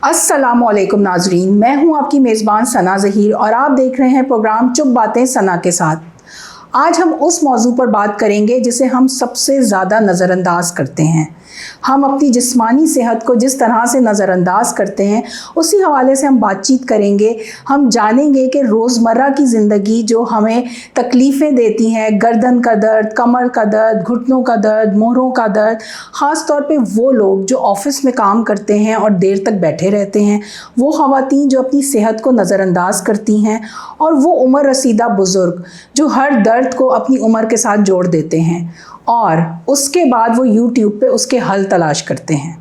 अस्सलामुअलैकुम नाजरीन, मैं हूं आपकी मेज़बान सना ज़हीर और आप देख रहे हैं प्रोग्राम चुप बातें सना के साथ। आज हम उस मौजू पर बात करेंगे जिसे हम सबसे ज़्यादा नज़रअंदाज करते हैं। हम अपनी जिस्मानी सेहत को जिस तरह से नज़रअंदाज करते हैं उसी हवाले से हम बातचीत करेंगे। हम जानेंगे कि रोज़मर्रा की ज़िंदगी जो हमें तकलीफ़ें देती हैं, गर्दन का दर्द, कमर का दर्द, घुटनों का दर्द, मोहरों का दर्द, ख़ास तौर पे वो लोग जो ऑफ़िस में काम करते हैं और देर तक बैठे रहते हैं, वो ख़वातीन जो अपनी सेहत को नज़रअंदाज करती हैं, और वो उम्र रसीदा बुज़ुर्ग जो हर दर्द को अपनी उम्र के साथ जोड़ देते हैं और उसके बाद वो यूट्यूब पे उसके हल तलाश करते हैं।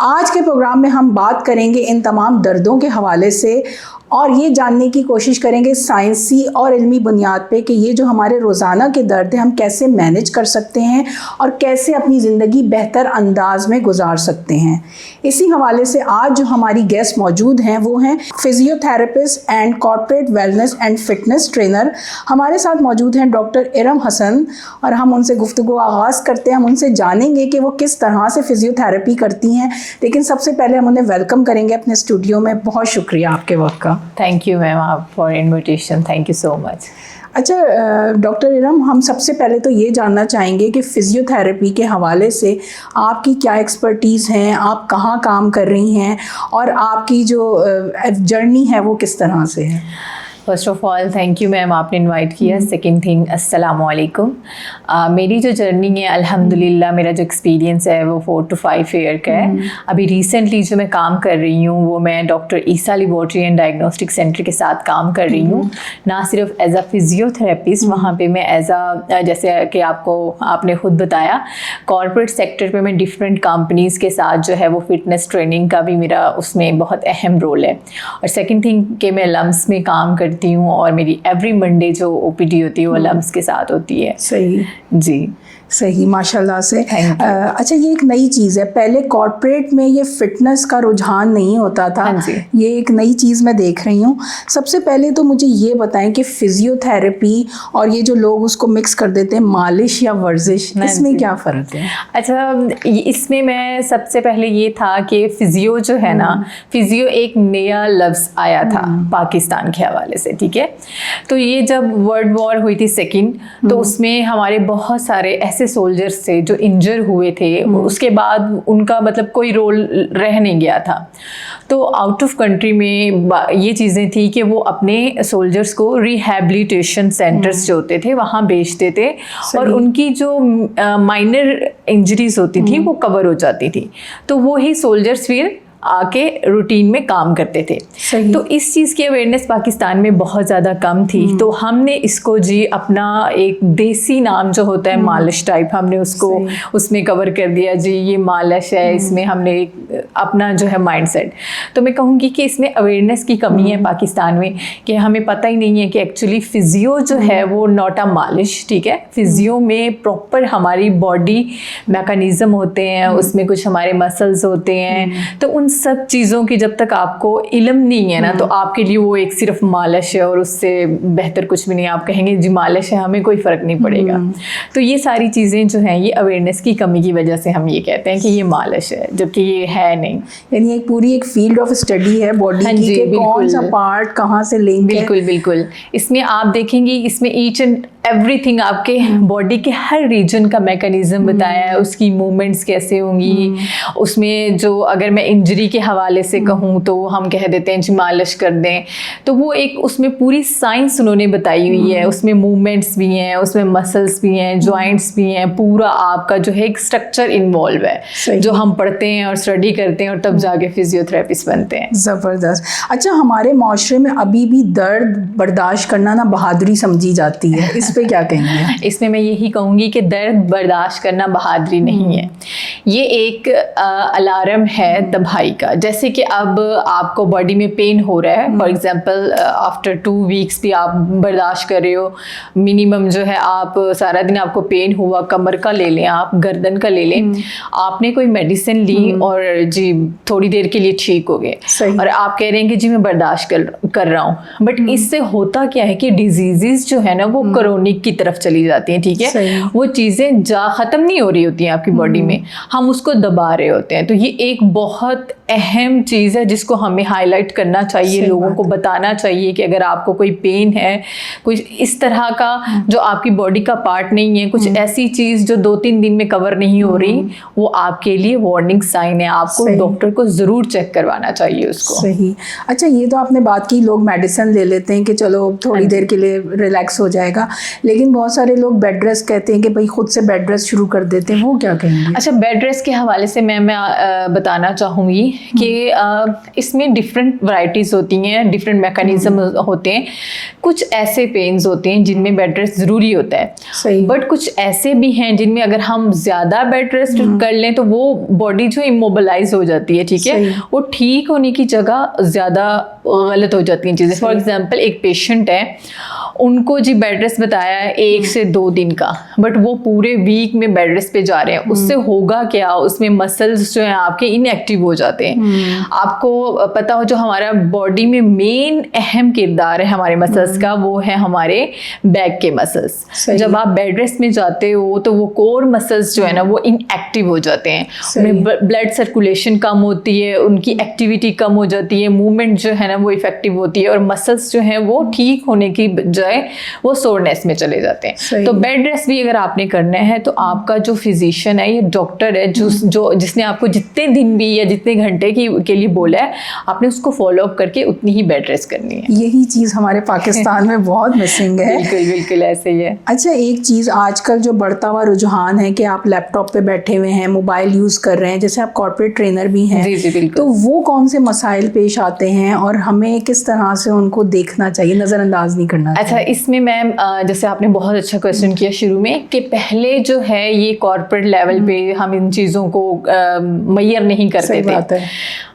आज के प्रोग्राम में हम बात करेंगे इन तमाम दर्दों के हवाले से और ये जानने की कोशिश करेंगे साइंसी और इल्मी बुनियाद पे कि ये जो हमारे रोज़ाना के दर्द हैं हम कैसे मैनेज कर सकते हैं और कैसे अपनी ज़िंदगी बेहतर अंदाज में गुजार सकते हैं। इसी हवाले से आज जो हमारी गेस्ट मौजूद हैं वो हैं physiotherapist and corporate wellness and fitness trainer. हमारे साथ मौजूद हैं डॉक्टर इरम हसन और हम उनसे गुफ्तगू आगाज़ करते हैं। हम उनसे जानेंगे कि वो किस तरह से फिजियोथेरेपी करती हैं, लेकिन सबसे पहले हम उन्हें वेलकम करेंगे अपने स्टूडियो में। बहुत शुक्रिया आपके वक्त का। थैंक यू मैम आप for invitation, thank you so much. अच्छा डॉक्टर इरम, हम सबसे पहले तो ये जानना चाहेंगे कि फ़िज़ियोथेरेपी के हवाले से आपकी क्या एक्सपर्टीज़ हैं, आप कहाँ काम कर रही हैं और आपकी जो जर्नी है वो किस तरह से है। First of all thank you ma'am, आपने इनवाइट किया। सेकंड थिंग अस्सलाम वालेकुम। मेरी जो जर्नी है अल्हम्दुलिल्लाह, मेरा जो एक्सपीरियंस है वो 4 to 5 ईयर का है। अभी रिसेंटली जो मैं काम कर रही हूँ वो मैं doctor Isa laboratory and diagnostic centre के साथ काम कर रही हूँ। ना सिर्फ एज अ फिजियोथेरेपिस्ट, वहाँ पे मैं एज अ जैसे कि आपने खुद बताया कॉर्पोरेट सेक्टर पे मैं डिफरेंट कंपनीज़ के साथ जो है वो फिटनेस ट्रेनिंग का भी मेरा उसमें बहुत अहम रोल है। और सेकेंड थिंग कि मैं लम्स में काम करती हूँ और मेरी एवरी मंडे जो ओपीडी होती है वो लम्स के साथ होती है। सही जी, सही, माशाल्लाह से। अच्छा, ये एक नई चीज़ है, पहले कॉर्पोरेट में ये फिटनेस का रुझान नहीं होता था। ये एक नई चीज़ मैं देख रही हूँ। सबसे पहले तो मुझे ये बताएं कि फिजियोथेरेपी और ये जो लोग उसको मिक्स कर देते हैं मालिश या वर्जिश, इसमें क्या फ़र्क है? अच्छा, इसमें मैं सबसे पहले ये था कि फिजियो जो है ना, फिजियो एक नया लफ्ज़ आया था पाकिस्तान के हवाले से, ठीक है। तो ये जब वर्ल्ड वॉर हुई थी सेकेंड, तो उसमें हमारे बहुत सारे ऐसे सोल्जर्स थे जो इंजर हुए थे, उसके बाद उनका मतलब कोई रोल रह नहीं गया था। तो आउट ऑफ कंट्री में ये चीज़ें थी कि वो अपने सोल्जर्स को रिहैबिलिटेशन सेंटर्स जो होते थे वहाँ भेजते थे और उनकी जो माइनर इंजरीज होती थी वो कवर हो जाती थी। तो वो ही सोल्जर्स फिर आके रूटीन में काम करते थे। तो इस चीज़ की अवेयरनेस पाकिस्तान में बहुत ज़्यादा कम थी। तो हमने इसको जी अपना एक देसी नाम जो होता है मालिश टाइप, हमने उसको उसमें कवर कर दिया जी ये मालिश है। इसमें हमने अपना जो है माइंडसेट, तो मैं कहूँगी कि इसमें अवेयरनेस की कमी है पाकिस्तान में कि हमें पता ही नहीं है कि एक्चुअली फ़िज़ियो जो है वो नॉट अ मालिश, ठीक है। फ़िज़ियो में प्रॉपर हमारी बॉडी मैकेनिज़्म होते हैं, उसमें कुछ हमारे मसल्स होते हैं। तो उन सब चीज़ों की जब तक आपको इल्म नहीं है ना, तो आपके लिए वो एक सिर्फ मालिश है और उससे बेहतर कुछ भी नहीं। आप कहेंगे जी मालिश है, हमें कोई फ़र्क नहीं पड़ेगा। तो ये सारी चीज़ें जो हैं ये अवेयरनेस की कमी की वजह से हम ये कहते हैं कि ये मालिश है, जबकि ये है नहीं। यानी एक पूरी एक फील्ड ऑफ स्टडी है बॉडी की कि कौन सा पार्ट कहाँ से लेंगे। बिल्कुल बिल्कुल। इसमें आप देखेंगे इसमें ईच एंड एवरीथिंग आपके बॉडी के हर रीजन का मैकेनिज्म बताया है, उसकी मूवमेंट्स कैसे होंगी। उसमें जो अगर मैं इंजरी के हवाले से कहूँ तो हम कह देते हैं जी मालिश कर दें, तो वो एक उसमें पूरी साइंस उन्होंने बताई हुई है। उसमें मूवमेंट्स भी हैं, उसमें मसल्स भी हैं, जॉइंट्स भी हैं, पूरा आपका जो है एक स्ट्रक्चर इन्वॉल्व है जो हम पढ़ते हैं और स्टडी करते हैं और तब जाके फिजियोथेरेपिस्ट बनते हैं। ज़बरदस्त। अच्छा, हमारे माशरे में अभी भी दर्द बर्दाश्त करना ना बहादुरी समझी जाती है, इस पे क्या कहेंगे? इसमें मैं यही कहूँगी कि दर्द बर्दाश्त करना बहादुरी नहीं है, ये एक अलार्म है तबाही का। जैसे कि अब आपको बॉडी में पेन हो रहा है, फॉर एग्जांपल आफ्टर 2 वीक्स भी आप बर्दाश्त कर रहे हो, मिनिमम जो है आप सारा दिन आपको पेन हुआ, कमर का ले लें, आप गर्दन का ले लें, आपने कोई मेडिसिन ली और जी थोड़ी देर के लिए ठीक हो गए और आप कह रहे हैं कि जी मैं बर्दाश्त कर रहा हूँ, बट इससे होता क्या है कि डिजीजेस जो है ना वो क्रोनिक की तरफ चली जाती हैं, ठीक है। वो चीज़ें ख़त्म नहीं हो रही होती हैं आपकी बॉडी में, हम उसको दबा रहे होते हैं। तो ये एक बहुत अहम चीज़ है जिसको हमें हाईलाइट करना चाहिए, लोगों को बताना चाहिए कि अगर आपको कोई पेन है, कुछ इस तरह का जो आपकी बॉडी का पार्ट नहीं है, कुछ ऐसी चीज़ जो 2-3 दिन में कवर नहीं हो रही, वो आपके लिए वार्निंग साइन है। आपको डॉक्टर को ज़रूर चेक करवाना चाहिए उसको। सही। अच्छा, ये तो आपने बात की, लोग मेडिसिन ले लेते हैं कि चलो थोड़ी देर के लिए रिलैक्स हो जाएगा, लेकिन बहुत सारे लोग बेड रेस्ट कहते हैं कि भाई खुद से बेड रेस्ट शुरू कर देते हैं, वो क्या कहेंगे? अच्छा, बेड रेस्ट के हवाले से मैं बताना चाहूँगी कि इसमें डिफरेंट वैरायटीज़ होती हैं, डिफरेंट मैकेनिज्म होते हैं। कुछ ऐसे पेन्स होते हैं जिनमें बेड रेस्ट ज़रूरी होता है, बट कुछ ऐसे भी हैं जिनमें अगर हम ज़्यादा बेड रेस्ट कर लें तो वो बॉडी जो इमोबलाइज हो जाती है, ठीक है, वो ठीक होने की जगह ज़्यादा गलत हो जाती हैं चीज़ें। फॉर एग्जांपल, एक पेशेंट है, उनको जी बेड रेस्ट बताया है 1 से 2 दिन का, बट वो पूरे वीक में बेड रेस्ट पे जा रहे हैं। उससे होगा क्या, उसमें मसल्स जो हैं आपके इनएक्टिव हो जाते हैं। आपको पता हो, जो हमारा बॉडी में मेन अहम किरदार है हमारे मसल्स का, वो है हमारे बैक के मसल्स। जब आप बेड रेस्ट में जाते हो तो वो कोर मसल्स जो है ना, वो इनएक्टिव हो जाते हैं, उनमें ब्लड सर्कुलेशन कम होती है, उनकी एक्टिविटी कम हो जाती है, मूवमेंट जो है ना वो इफेक्टिव होती है, और मसल्स जो हैं वो ठीक होने की बजाय वो सोरनेस में चले जाते हैं। तो बेड रेस्ट भी अगर आपने करना है तो आपका जो फिजिशियन है, ये डॉक्टर है, जो जिसने आपको जितने दिन भी या जितने घंटे के लिए बोला है, आपने उसको फॉलो अप करके उतनी ही बेड रेस्ट करनी है। यही चीज़ हमारे पाकिस्तान में बहुत मिसिंग है। बिल्कुल बिल्कुल ऐसे ही है। अच्छा, एक चीज़ आजकल जो बढ़ता हुआ रुझान है कि आप लैपटॉप पे बैठे हुए हैं, मोबाइल यूज़ कर रहे हैं, जैसे आप कॉर्पोरेट ट्रेनर भी हैं, जी जी बिल्कुल, तो वो कौन से मसाइल पेश आते हैं और हमें किस तरह से उनको देखना चाहिए, नज़रअंदाज नहीं करना चाहिए? अच्छा, इसमें मैम जैसे आपने बहुत अच्छा क्वेश्चन किया शुरू में कि पहले जो है ये कॉर्पोरेट लेवल पे हम इन चीज़ों को मैयर नहीं करते थे,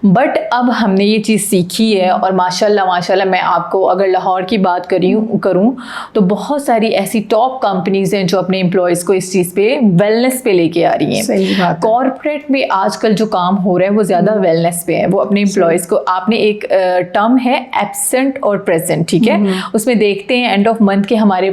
बट अब हमने ये चीज़ सीखी है, और माशाल्लाह मैं आपको अगर लाहौर की बात करूं तो बहुत सारी ऐसी टॉप कंपनीज हैं जो अपने एम्प्लॉयज़ को इस चीज़ पे वेलनेस पे लेके आ रही हैं। कॉर्पोरेट में आजकल जो काम हो रहा है वो ज़्यादा वेलनेस पे है। वो अपने एम्प्लॉयज़ को, आपने एक टर्म है एब्सेंट और प्रेजेंट, ठीक है, उसमें देखते हैं एंड ऑफ मंथ के हमारे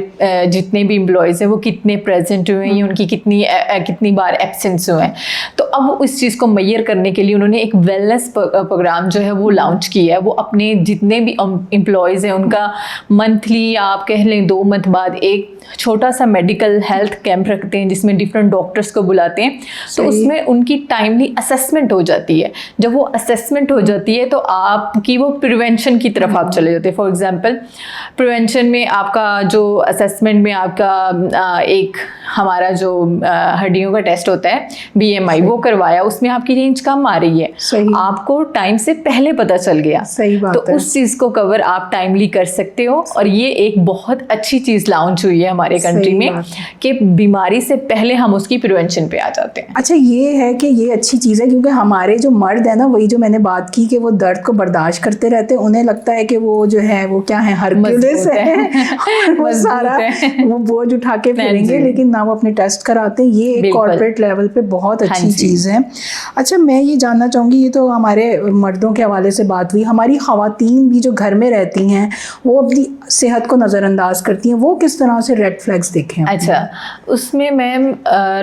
जितने भी एम्प्लॉयज़ हैं वो कितने प्रेजेंट हुए हैं, उनकी कितनी बार एब्सेंस हुए हैं। तो अब इस चीज़ को मैयर करने के लिए उन्होंने एक वेलनेस प्रोग्राम जो है वो लॉन्च किया है। वो अपने जितने भी एम्प्लॉयज़ हैं उनका मंथली, या आप कह लें 2 मंथ बाद, एक छोटा सा मेडिकल हेल्थ कैंप रखते हैं जिसमें डिफरेंट डॉक्टर्स को बुलाते हैं। तो उसमें उनकी टाइमली असेसमेंट हो जाती है। जब वो असेसमेंट हो जाती है तो आपकी वो प्रिवेंशन की तरफ आप चले जाते हैं। फॉर एग्जांपल, प्रिवेंशन में आपका जो असेसमेंट में आपका एक हमारा जो हड्डियों का टेस्ट होता है BMI, वो करवाया, उसमें आपकी रेंज कम आ रही है, आपको टाइम से पहले पता चल गया। सही बात तो है। उस चीज़ को कवर आप टाइमली कर सकते हो, और ये एक बहुत अच्छी चीज़ लॉन्च हुई है हमारे कंट्री में कि बीमारी से पहले हम उसकी प्रिवेंशन पे आ जाते हैं। अच्छा, ये है कि ये अच्छी चीज़ है, क्योंकि हमारे जो मर्द है ना, वही जो मैंने बात की कि वो दर्द को बर्दाश्त करते रहते हैं, उन्हें लगता है कि वो जो है वो क्या है, हरक्यूलिस है, वो सारा वो बोझ उठा के फिरेंगे, लेकिन ना वो अपने टेस्ट कराते हैं। ये एक कॉर्पोरेट लेवल पे बहुत अच्छी चीज़ है। अच्छा, मैं ये जानना चाहूँगी, ये तो हमारे मर्दों के हवाले से बात हुई, हमारी ख़वातीन भी जो घर में रहती हैं वो अपनी सेहत को नज़रअंदाज करती हैं, वो किस तरह से रेड फ्लैग्स देखें? अच्छा, उसमें मैम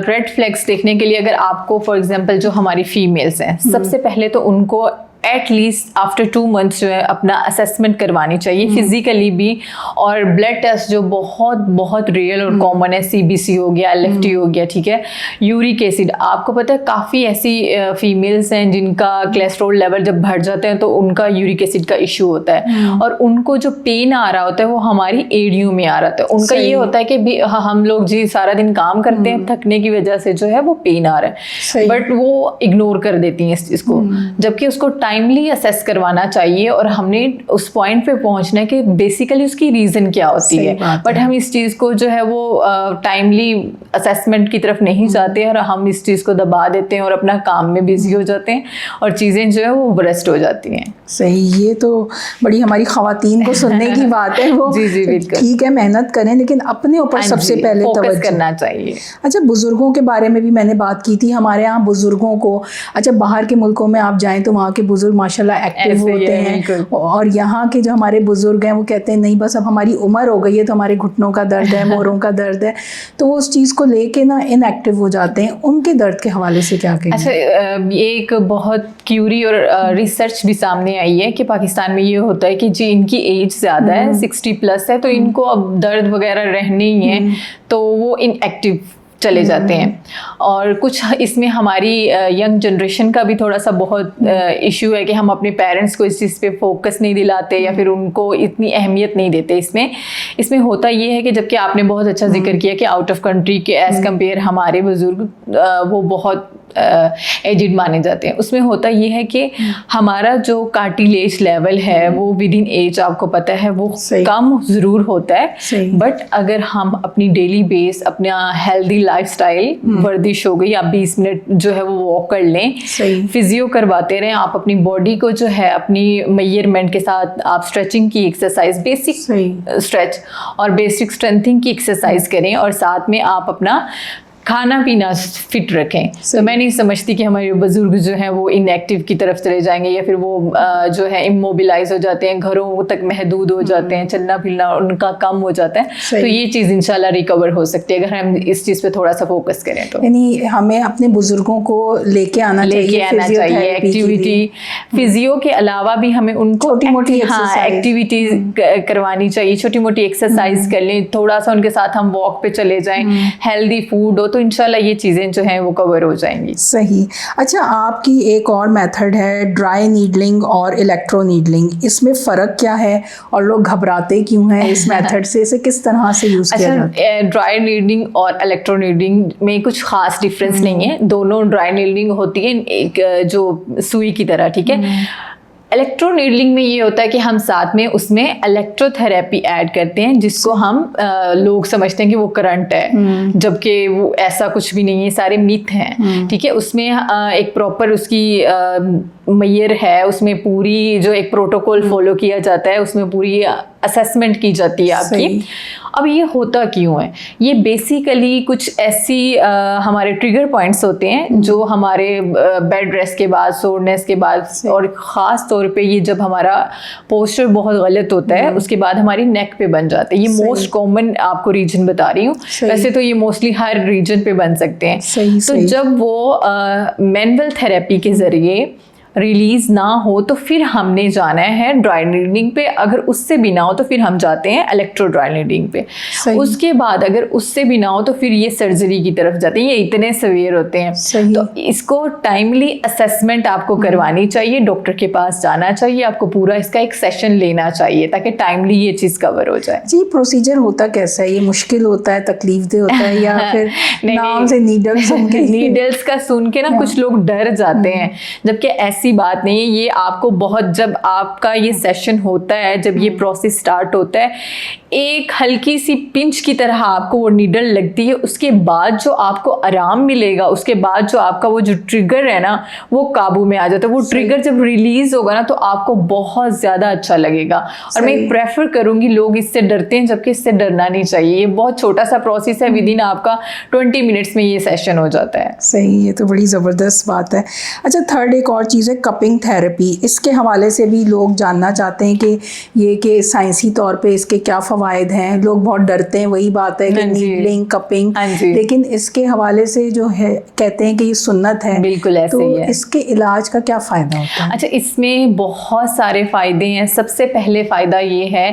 रेड फ्लैग्स देखने के लिए अगर आपको, फॉर एग्जांपल, जो हमारी फीमेल्स हैं, सबसे पहले तो उनको एटलीस्ट आफ्टर 2 मंथ्स जो है अपना असेसमेंट करवानी चाहिए, फिजिकली भी, और ब्लड टेस्ट जो बहुत बहुत रियल और कॉमन है, CBC हो गया, LFT हो गया, ठीक है, यूरिक एसिड। आपको पता है काफ़ी ऐसी फीमेल्स हैं जिनका कोलेस्ट्रॉल लेवल जब बढ़ जाते हैं तो उनका यूरिक एसिड का इशू होता है, और उनको जो पेन आ रहा होता है वो हमारी एड़ियों में आ रहा होता है। उनका ये होता है कि हम लोग जी सारा दिन काम करते हैं, थकने की वजह से जो है वो पेन आ रहा है, बट वो इग्नोर कर देती हैं इस चीज़ को, जबकि उसको टाइमली असेस करवाना चाहिए, और हमने उस पॉइंट पे पहुंचना है कि बेसिकली उसकी रीज़न क्या होती है। बट हम इस चीज़ को जो है वो टाइमली असेसमेंट की तरफ नहीं जाते हैं, और हम इस चीज़ को दबा देते हैं और अपना काम में बिजी हो जाते हैं, और चीज़ें जो है वो बरस्ट हो जाती हैं। सही, ये तो बड़ी हमारी ख़वातीन को सुनने की बात है। वो जी बिल्कुल, ठीक है, मेहनत करें, लेकिन अपने ऊपर सबसे पहले फोकस करना चाहिए। अच्छा, बुजुर्गों के बारे में भी मैंने बात की थी। हमारे यहाँ बुजुर्गों को, अच्छा बाहर के मुल्कों में आप जाएं तो वहाँ के बुजुर्ग माशाल्लाह एक्टिव ऐसे ही होते है, हैं, बिल्कुल। और यहाँ के जो हमारे बुजुर्ग हैं वो कहते हैं नहीं बस अब हमारी उम्र हो गई है तो हमारे घुटनों का दर्द है, मोरों का दर्द है, तो वो उस चीज़ को लेके ना इनएक्टिव हो जाते हैं। उनके दर्द के हवाले से क्या कहेंगे? अच्छा, ये एक बहुत क्यूरी और रिसर्च भी सामने आई है कि पाकिस्तान में ये होता है कि जी इनकी एज ज़्यादा है, 60+ है, तो इनको अब दर्द वगैरह रहने ही है, तो वो इनएक्टिव चले जाते हैं। और कुछ इसमें हमारी यंग जनरेशन का भी थोड़ा सा बहुत इशू है कि हम अपने पेरेंट्स को इस चीज़ पे फोकस नहीं दिलाते या फिर उनको इतनी अहमियत नहीं देते। इसमें होता ये है कि जबकि आपने बहुत अच्छा जिक्र किया कि आउट ऑफ कंट्री के एज़ कम्पेयर हमारे बुजुर्ग वो बहुत एजिड माने जाते हैं। उसमें होता ये है कि हमारा जो कार्टिलेज लेवल है वो विद इन एज, आपको पता है, वो कम ज़रूर होता है, बट अगर हम अपनी डेली बेस अपना हेल्दी लाइफस्टाइल, वर्जिश हो गई, आप 20 मिनट जो है वो वॉक कर लें, फिजियो करवाते रहें, आप अपनी बॉडी को जो है अपनी मेजरमेंट के साथ आप स्ट्रेचिंग की एक्सरसाइज, बेसिक स्ट्रेच और बेसिक स्ट्रेंथिंग की एक्सरसाइज करें, और साथ में आप अपना खाना पीना फिट रखें। तो मैं नहीं समझती कि हमारे बुजुर्ग जो हैं वो इनएक्टिव की तरफ चले जाएंगे या फिर वो जो है इमोबिलाइज हो जाते हैं, घरों तक महदूद हो जाते हैं, चलना फिरना उनका कम हो जाता है। तो ये चीज़ इंशाल्लाह रिकवर हो सकती है अगर हम इस चीज़ पे थोड़ा सा फोकस करें। तो यानी हमें अपने बुजुर्गों को लेके आना चाहिए एक्टिविटी, फिजियो के अलावा भी हमें उनको छोटी मोटी एक्टिविटी करवानी चाहिए, छोटी मोटी एक्सरसाइज कर लें, थोड़ा सा उनके साथ हम वॉक पे चले जाएं, हेल्दी फूड हो, तो इंशाल्लाह ये चीज़ें जो हैं वो कवर हो जाएंगी। सही। अच्छा, आपकी एक और मेथड है ड्राई नीडलिंग और इलेक्ट्रो नीडलिंग, इसमें फ़र्क क्या है और लोग घबराते क्यों हैं इस मेथड से? इसे किस तरह से यूज़ किया जाता है? ड्राई नीडलिंग और इलेक्ट्रो नीडलिंग में कुछ खास डिफरेंस नहीं है। दोनों ड्राई नीडलिंग होती है एक जो सुई की तरह, ठीक है। इलेक्ट्रो नीडलिंग में ये होता है कि हम साथ में उसमें इलेक्ट्रोथेरेपी ऐड करते हैं, जिसको हम लोग समझते हैं कि वो करंट है, जबकि वो ऐसा कुछ भी नहीं है, सारे मिथ हैं, ठीक है। उसमें एक प्रॉपर उसकी मेयर है, उसमें पूरी जो एक प्रोटोकॉल फॉलो किया जाता है, उसमें पूरी असेसमेंट की जाती है आपकी। अब ये होता क्यों है? ये बेसिकली कुछ ऐसी हमारे ट्रिगर पॉइंट्स होते हैं जो हमारे बेड रेस्ट के बाद, सोरनेस के बाद, और ख़ास तौर पे ये जब हमारा पोस्चर बहुत गलत होता है उसके बाद हमारी नेक पे बन जाते हैं। ये मोस्ट कॉमन आपको रीजन बता रही हूँ, वैसे तो ये मोस्टली हर रीजन पे बन सकते हैं। तो जब वो मैनुअल थेरेपी के ज़रिए रिलीज ना हो तो फिर हमने जाना है ड्राई नीडलिंग पे, अगर उससे भी ना हो तो फिर हम जाते हैं इलेक्ट्रो ड्राई नीडलिंग पे। उसके बाद अगर उससे भी ना हो तो फिर ये सर्जरी की तरफ जाते हैं। ये इतने सवेयर होते हैं, तो इसको टाइमली असेसमेंट आपको करवानी चाहिए, डॉक्टर के पास जाना चाहिए, आपको पूरा इसका एक सेशन लेना चाहिए ताकि टाइमली ये चीज़ कवर हो जाए। जी, प्रोसीजर होता कैसा है? ये मुश्किल होता है, तकलीफदेह होता है, या फिर नाम से नीडल्स नीडल्स का सुन के ना कुछ लोग डर जाते हैं, जबकि ऐसी बात नहीं है। ये आपको बहुत, जब आपका ये सेशन होता है, जब ये प्रोसेस स्टार्ट होता है, एक हल्की सी पिंच की तरह आपको वो नीडल लगती है, उसके बाद जो आपको आराम मिलेगा, उसके बाद जो आपका वो जो ट्रिगर है ना वो काबू में आ जाता है। वो ट्रिगर जब रिलीज होगा ना तो आपको बहुत ज़्यादा अच्छा लगेगा। और मैं प्रेफर करूँगी, लोग इससे डरते हैं जबकि इससे डरना नहीं चाहिए। ये बहुत छोटा सा प्रोसेस है, विद इन आपका 20 मिनट्स में ये सेशन हो जाता है। सही, ये तो बड़ी ज़बरदस्त बात है। अच्छा, थर्ड एक और चीज़ है कपिंग थेरेपी। इसके हवाले से भी लोग जानना चाहते हैं कि ये कि साइंसी तौर पे इसके क्या फ़वाइद हैं। लोग बहुत डरते हैं, वही बात है कि नीडलिंग, कपिंग, लेकिन इसके हवाले से जो है कहते हैं कि ये सुन्नत है। बिल्कुल ऐसे तो ही है। इसके इलाज का क्या फ़ायदा होता है? अच्छा, इसमें बहुत सारे फ़ायदे हैं। सबसे पहले फ़ायदा ये है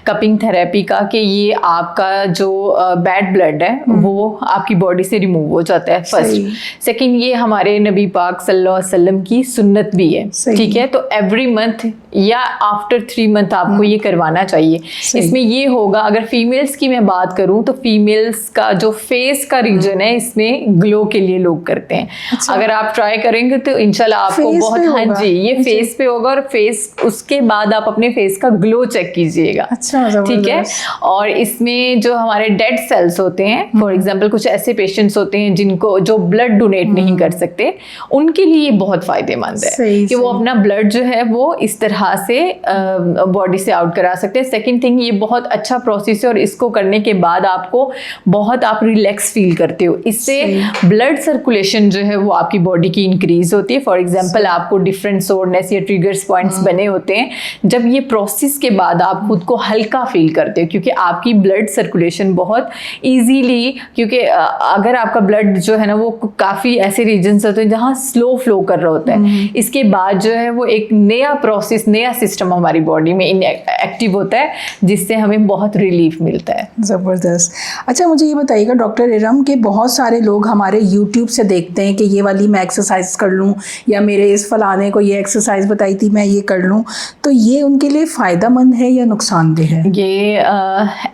कपिंग थेरेपी का कि ये आपका जो बैड ब्लड है वो आपकी बॉडी से रिमूव हो जाता है, फर्स्ट। सेकंड, ये हमारे नबी पाक सल्लल्लाहु अलैहि वसल्लम की सुन्नत भी है, ठीक है। तो एवरी मंथ या आफ्टर 3 मंथ आपको ये करवाना चाहिए। इसमें ये होगा, अगर फीमेल्स की मैं बात करूं तो फीमेल्स का जो फेस का रीजन है इसमें ग्लो के लिए लोग करते हैं। अगर आप ट्राई करेंगे तो इंशाल्लाह आपको बहुत, हाँ जी, ये फेस पे होगा, और फेस उसके बाद आप अपने फेस का ग्लो चेक कीजिएगा, ठीक है। और इसमें जो हमारे डेड सेल्स होते हैं, फॉर एग्जाम्पल कुछ ऐसे पेशेंट्स होते हैं जिनको जो ब्लड डोनेट नहीं कर सकते, उनके लिए बहुत फायदेमंद है कि वो अपना ब्लड जो है वो इस तरह तरह से बॉडी से आउट करा सकते हैं। सेकंड थिंग, ये बहुत अच्छा प्रोसेस है और इसको करने के बाद आपको बहुत आप रिलैक्स फील करते हो। इससे ब्लड सर्कुलेशन जो है वो आपकी बॉडी की इंक्रीज होती है। फॉर एग्जांपल आपको डिफरेंट सोरनेस या ट्रिगर्स पॉइंट्स बने होते हैं, जब ये प्रोसेस के बाद आप खुद को हल्का फील करते हो, क्योंकि आपकी ब्लड सर्कुलेशन बहुत इजीली, क्योंकि अगर आपका ब्लड जो है ना वो काफ़ी ऐसे रीजन्स होते हैं जहाँ स्लो फ्लो कर रहा होता है, इसके बाद जो है वो एक नया प्रोसेस, नया सिस्टम हमारी बॉडी में एक्टिव होता है, जिससे हमें बहुत रिलीफ मिलता है। ज़बरदस्त। अच्छा, मुझे ये बताइएगा डॉक्टर इरम के बहुत सारे लोग हमारे यूट्यूब से देखते हैं कि ये वाली मैं एक्सरसाइज कर लूँ, या मेरे इस फलाने को ये एक्सरसाइज बताई थी मैं ये कर लूँ, तो ये उनके लिए फ़ायदेमंद है या नुकसानदेह है? ये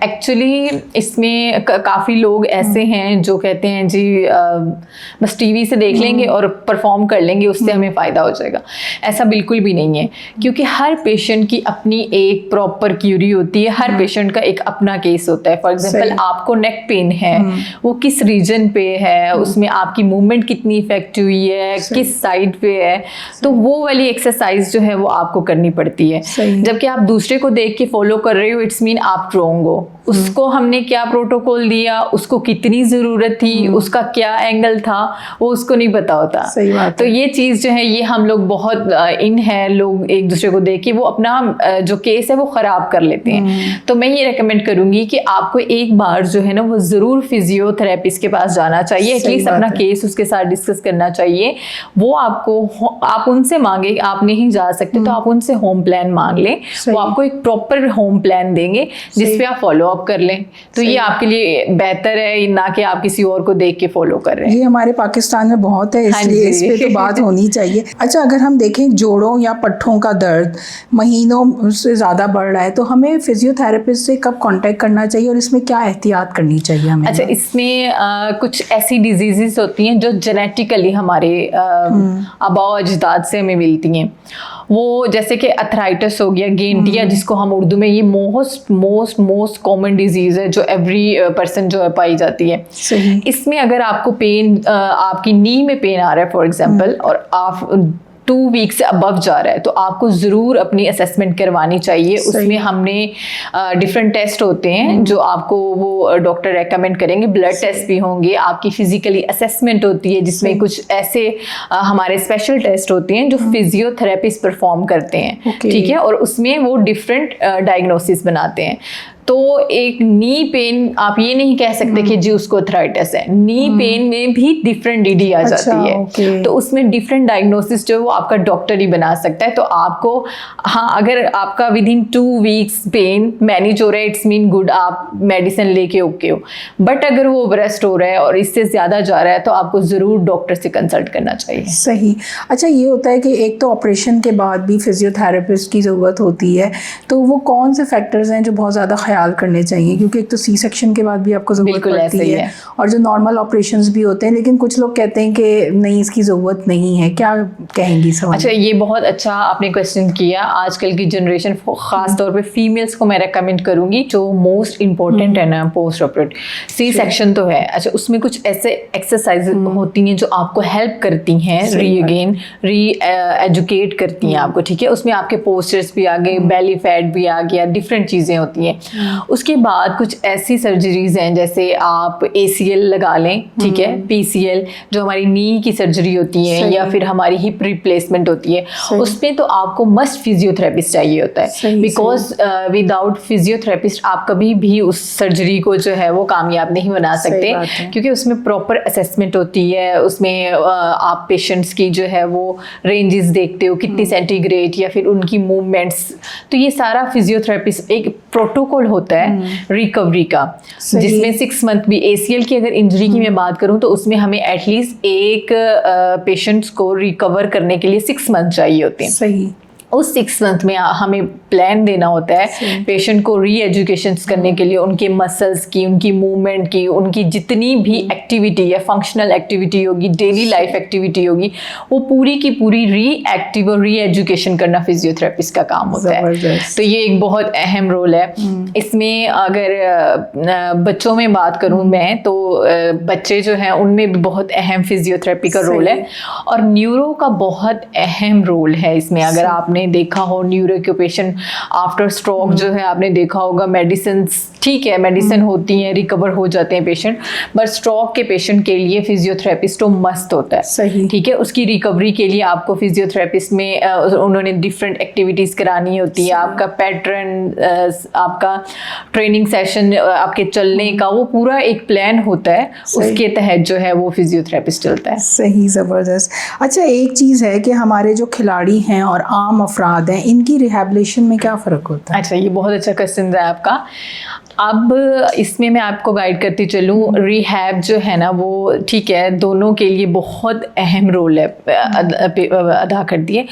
एक्चुअली इसमें काफ़ी लोग ऐसे हैं जो कहते हैं जी बस टीवी से देख लेंगे और परफॉर्म कर लेंगे, उससे हमें फ़ायदा हो जाएगा। ऐसा बिल्कुल भी नहीं है, क्योंकि हर पेशेंट की अपनी एक प्रॉपर क्यूरी होती है, हर पेशेंट का एक अपना केस होता है। फॉर एग्जांपल आपको नेक पेन है, वो किस रीजन पे है, उसमें आपकी मूवमेंट कितनी इफेक्ट हुई है, किस साइड पे है, तो वो वाली एक्सरसाइज जो है वो आपको करनी पड़ती है। जबकि आप दूसरे को देख के फॉलो कर रहे हो, इट्स मीन आप स्ट्रॉन्ग हो। उसको हमने क्या प्रोटोकॉल दिया, उसको कितनी ज़रूरत थी, उसका क्या एंगल था, वो उसको नहीं पता होता। सही बात। तो ये चीज़ जो है ये हम लोग बहुत इन है, लोग एक दूसरे को देख के वो अपना जो केस है वो ख़राब कर लेते हैं। तो मैं ये रेकमेंड करूँगी कि आपको एक बार जो है ना वो ज़रूर फिजियोथेरेपिस्ट के पास जाना चाहिए, एटलीस्ट अपना केस उसके साथ डिस्कस करना चाहिए। वो आपको, आप उनसे मांगे, आप नहीं जा सकते तो आप उनसे होम प्लान मांग लें, वो आपको एक प्रॉपर होम प्लान देंगे जिसपे आप फॉलो अप कर लें। तो ये आपके लिए बेहतर है, ना कि आप किसी और को देख के फॉलो कर रहे हैं। ये हमारे पाकिस्तान में बहुत है, इसलिए इस पे तो बात होनी चाहिए। अच्छा, अगर हम देखें जोड़ों या पट्ठों का दर्द महीनों से ज़्यादा बढ़ रहा है, तो हमें फिजियोथेरेपिस्ट से कब कांटेक्ट करना चाहिए और इसमें क्या एहतियात करनी चाहिए हमें? अच्छा, इसमें कुछ ऐसी डिजीजेस होती हैं जो जेनेटिकली हमारे आबाओ अजदाद से हमें मिलती हैं। वो जैसे कि अथराइटिस हो गया, गेंटिया जिसको हम उर्दू में, ये मोस्ट कॉमन डिजीज़ है जो एवरी पर्सन जो है पाई जाती है। सही। इसमें अगर आपको पेन, आपकी नी में पेन आ रहा है फॉर एग्जांपल, और आप 2 वीक से अबव जा रहा है, तो आपको ज़रूर अपनी असेसमेंट करवानी चाहिए। उसमें हमने डिफरेंट टेस्ट होते हैं जो आपको वो डॉक्टर रेकमेंड करेंगे। ब्लड टेस्ट भी होंगे, आपकी फिजिकली असेसमेंट होती है जिसमें कुछ ऐसे हमारे स्पेशल टेस्ट होते हैं जो फिजियोथेरेपिस्ट परफॉर्म करते हैं, ठीक है, और उसमें वो डिफरेंट डायग्नोसिस बनाते हैं। तो एक नी पेन, आप ये नहीं कह सकते कि जी उसको अथराइटिस है। नी पेन में भी डिफरेंट डीडी आ जाती है, तो उसमें डिफरेंट डायग्नोसिस जो है वो आपका डॉक्टर ही बना सकता है। तो आपको, हाँ, अगर आपका within 2 weeks pain manage हो रहा है, इट्स मीन गुड, आप मेडिसिन लेके ओके हो। बट अगर वो ब्रेस्ट हो रहा है और इससे ज़्यादा जा रहा है, तो आपको ज़रूर डॉक्टर से कंसल्ट करना चाहिए। सही। अच्छा, ये होता है कि एक तो ऑपरेशन के बाद भी फिजियोथेरेपिस्ट की ज़रूरत होती है, तो वो कौन से फैक्टर्स हैं जो बहुत ज़्यादा ख्याल करने चाहिए? क्योंकि एक तो सी सेक्शन के बाद भी आपको ज़रूरत पड़ती है, और जो नॉर्मल ऑपरेशंस भी होते हैं, लेकिन कुछ लोग कहते हैं कि नहीं, इसकी ज़रूरत नहीं है। क्या कहेंगी सवाल? अच्छा, ये बहुत अच्छा आपने क्वेश्चन किया। आजकल की जनरेशन, ख़ास तौर पे फीमेल्स को मैं रेकमेंड करूँगी, जो मोस्ट इंपॉर्टेंट है ना पोस्ट ऑपरेटिव सी सेक्शन तो है। अच्छा, उसमें कुछ ऐसे एक्सरसाइज होती हैं जो आपको हेल्प करती हैं, री एजुकेट करती हैं आपको, ठीक है। उसमें आपके पोस्चर्स भी आ गए, बेली फैट भी आ गया, डिफरेंट चीज़ें होती हैं। उसके बाद कुछ ऐसी सर्जरीज हैं, जैसे आप ACL लगा लें, ठीक है, PCL जो हमारी नी की सर्जरी होती है, या फिर हमारी हिप रिप्लेसमेंट होती है, उसमें तो आपको मस्ट फिजियोथेरेपिस्ट चाहिए होता है, बिकॉज विदाउट फिजियोथेरेपिस्ट आप कभी भी उस सर्जरी को जो है वो कामयाब नहीं बना सकते, क्योंकि उसमें प्रॉपर असेसमेंट होती है। उसमें आप पेशेंट्स की जो है वो रेंजेस देखते हो, कितनी सेंटीग्रेड, या फिर उनकी मूवमेंट्स। तो ये सारा फिजियोथेरेपिस्ट एक प्रोटोकॉल होता है रिकवरी का, जिसमें 6 मंथ भी, ACL की अगर इंजरी की मैं बात करूं तो उसमें हमें एटलीस्ट एक पेशेंट्स को रिकवर करने के लिए 6 मंथ चाहिए होते हैं। सही। उस 6 मंथ में हमें प्लान देना होता है पेशेंट को री एजुकेशन करने के लिए, उनके मसल्स की, उनकी मूवमेंट की, उनकी जितनी भी एक्टिविटी या फंक्शनल एक्टिविटी होगी, डेली लाइफ एक्टिविटी होगी, वो पूरी की पूरी री एक्टिव और री एजुकेशन करना फिजियोथेरेपिस्ट का काम होता है। तो ये एक बहुत अहम रोल है इसमें। अगर बच्चों में बात करूँ मैं, तो बच्चे जो हैं उनमें भी बहुत अहम फिजियोथेरेपी का रोल है, और न्यूरो का बहुत अहम रोल है इसमें। अगर आपने आपने देखा हो, न्यूरो के पेशेंट आफ्टर स्ट्रोक जो है आपने देखा होगा, मेडिसिन ठीक है, मेडिसिन होती हैं, रिकवर हो जाते हैं पेशेंट, बट स्ट्रोक के पेशेंट के लिए फिजियोथेरेपिस्ट तो मस्त होता है। सही, ठीक है, उसकी रिकवरी के लिए आपको फिजियोथेरेपिस्ट में उन्होंने डिफरेंट एक्टिविटीज़ करानी होती है, आपका पैटर्न, आपका ट्रेनिंग सेशन, आपके चलने का वो पूरा एक प्लान होता है, उसके तहत जो है वो फिजियोथेरेपिस्ट चलता है। सही, ज़बरदस्त। अच्छा, एक चीज़ है कि हमारे जो खिलाड़ी हैं और आम अफराद हैं, इनकी रिहैबिलिटेशन में क्या फ़र्क होता है? अच्छा, ये बहुत अच्छा क्वेश्चन है आपका। अब इसमें मैं आपको गाइड करती चलूँ, रिहैब जो है ना वो ठीक है, दोनों के लिए बहुत अहम रोल है अदा करती है।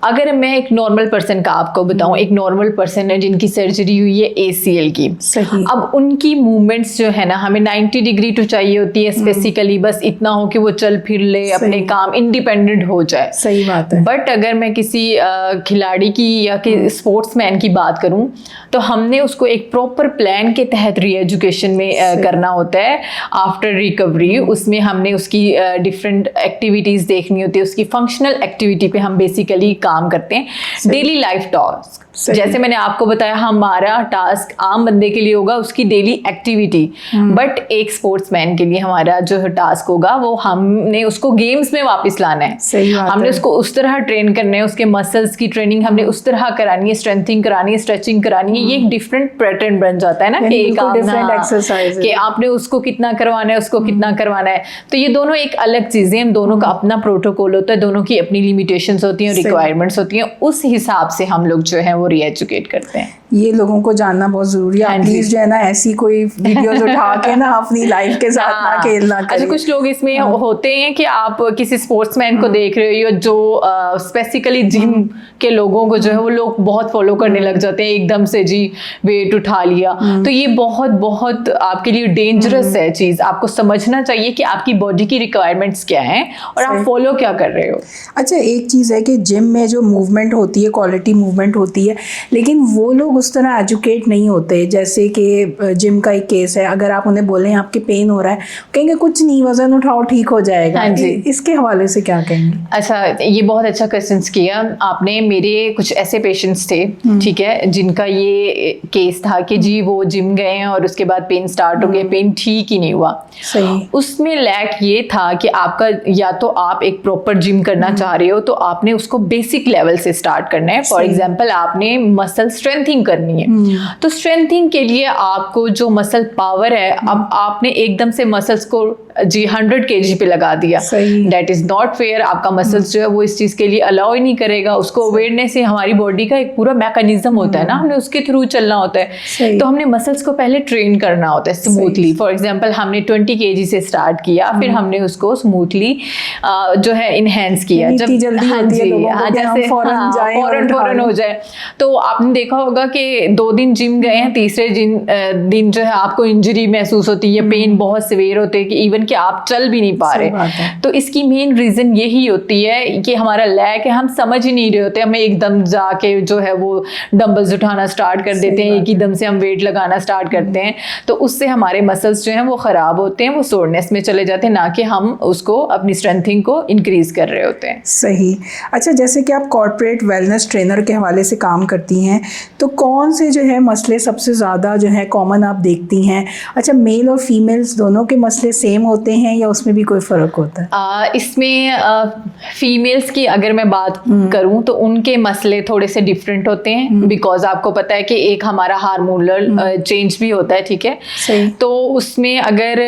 अगर मैं एक नॉर्मल पर्सन का आपको बताऊं, एक नॉर्मल पर्सन है जिनकी सर्जरी हुई है ACL की, सही, अब उनकी मूवमेंट्स जो है ना हमें 90 डिग्री तो चाहिए होती है स्पेसिकली, बस इतना हो कि वो चल फिर ले, अपने काम इंडिपेंडेंट हो जाए। सही बात है। बट अगर मैं किसी खिलाड़ी की या कि स्पोर्ट्समैन की बात करूं, तो हमने उसको एक प्रॉपर प्लान के तहत री एजुकेशन में करना होता है। आफ्टर रिकवरी उसमें हमने उसकी डिफरेंट एक्टिविटीज़ देखनी होती है, उसकी फंक्शनल एक्टिविटी पे हम बेसिकली काम करते हैं। डेली लाइफ टास्क, जैसे मैंने आपको बताया, हमारा टास्क आम बंदे के लिए होगा उसकी डेली एक्टिविटी, बट एक स्पोर्ट्समैन के लिए हमारा जो टास्क होगा वो हमने उसको गेम्स में वापस लाना है। सही बात हमने है। उसको उस तरह ट्रेन करना है, उसके मसल्स की ट्रेनिंग हमने उस तरह करानी है, स्ट्रेंथिंग करानी है, स्ट्रेचिंग करानी है। ये एक डिफरेंट पैटर्न बन जाता है ना कि एक डिफरेंट एक्सरसाइज कि आपने उसको कितना करवाना है, उसको कितना करवाना है। तो ये दोनों एक अलग चीजें हैं, दोनों का अपना प्रोटोकॉल होता है, दोनों की अपनी लिमिटेशंस होती हैं, रिक्वायरमेंट्स होती हैं, उस हिसाब से हम लोग जो है वो री एजुकेट करते हैं। ये लोगों को जानना बहुत जरूरी है। हाँ प्लीज जो है ना ऐसी कोई वीडियोस उठा के ना अपनी लाइफ के साथ ना खेलना करें। अच्छा, कुछ लोग इसमें होते हैं कि आप किसी स्पोर्ट्समैन को देख रहे हो जो स्पेसिकली जिम के लोगों को जो है वो लोग बहुत फॉलो करने लग जाते हैं, एकदम से जी वेट उठा लिया। तो ये बहुत बहुत आपके लिए डेंजरस है चीज। आपको समझना चाहिए कि आपकी बॉडी की रिक्वायरमेंट्स क्या हैं और आप फॉलो क्या कर रहे हो। अच्छा, एक चीज़ है कि जिम में जो मूवमेंट होती है, क्वालिटी मूवमेंट होती है, लेकिन वो लोग उस तरह एजुकेट नहीं होते। जैसे कि जिम का एक केस है, अगर आप उन्हें बोलें आपके पेन हो रहा है, कहेंगे कुछ नहीं, वजन उठाओ ठीक हो जाएगा। हाँ जी। इसके हवाले से क्या कहेंगे? अच्छा, ये बहुत अच्छा क्वेश्चन किया आपने। मेरे कुछ ऐसे पेशेंट्स थे, ठीक है, जिनका ये केस था कि जी वो जिम गए हैं और उसके बाद पेन स्टार्ट हो गया, पेन ठीक ही नहीं हुआ। सही। उसमें लैक ये था कि आपका या तो आप एक प्रॉपर जिम करना चाह रहे हो तो आपने उसको बेसिक लेवल से स्टार्ट करना है। फॉर एग्जांपल आपने मसल स्ट्रेंथिंग करनी है, तो स्ट्रेंथिंग के लिए आपको जो मसल पावर है, अब आपने एकदम से मसल्स को जी 100 kg पे लगा दिया, दैट इज नॉट फेयर। आपका मसल्स जो है वो इस चीज के लिए अलाउ ही नहीं करेगा। उसको अवेयरनेस से हमारी बॉडी का एक पूरा मैकेनिज्म होता है ना, हमने उसके थ्रू चलना होता है। तो हमने मसल्स को पहले ट्रेन करना होता है स्मूथली। फॉर एग्जांपल हमने 20 kg से स्टार्ट किया, फिर हमने उसको स्मूथली जो है इनहेंस किया। जब जल्दी होती है लोगों को कि हम फौरन हो जाए, तो आपने देखा होगा कि 2 दिन जिम गए हैं, तीसरे दिन जो है आपको इंजरी महसूस होती है, पेन बहुत सिवियर होते हैं कि इवन कि आप चल भी नहीं पा रहे। तो इसकी मेन रीजन यही होती है कि हमारा लैक है, हम समझ ही नहीं रहे होते। हमें एकदम जाके जो है वो डंबल्स उठाना स्टार्ट कर देते हैं, एक ही दम से हम वेट लगाना स्टार्ट करते हैं, तो उससे हमारे मसल्स जो हैं वो खराब होते हैं, वो सोरनेस में चले जाते हैं, ना कि हम उसको अपनी स्ट्रेंथिंग को इंक्रीज कर रहे होते हैं। सही। अच्छा, जैसे कि आप कॉर्पोरेट वेलनेस ट्रेनर के हवाले से काम करती हैं, तो कौन से जो है मसले सबसे ज़्यादा जो है कॉमन आप देखती हैं? अच्छा, मेल और फीमेल्स दोनों के मसले सेम होते हैं या उसमें भी कोई फ़र्क होता है? इसमें फीमेल्स की अगर मैं बात करूं तो उनके मसले थोड़े से डिफरेंट होते हैं, बिकॉज आपको पता है कि एक हमारा हार्मोनल चेंज भी होता है, ठीक है। सही। तो उसमें अगर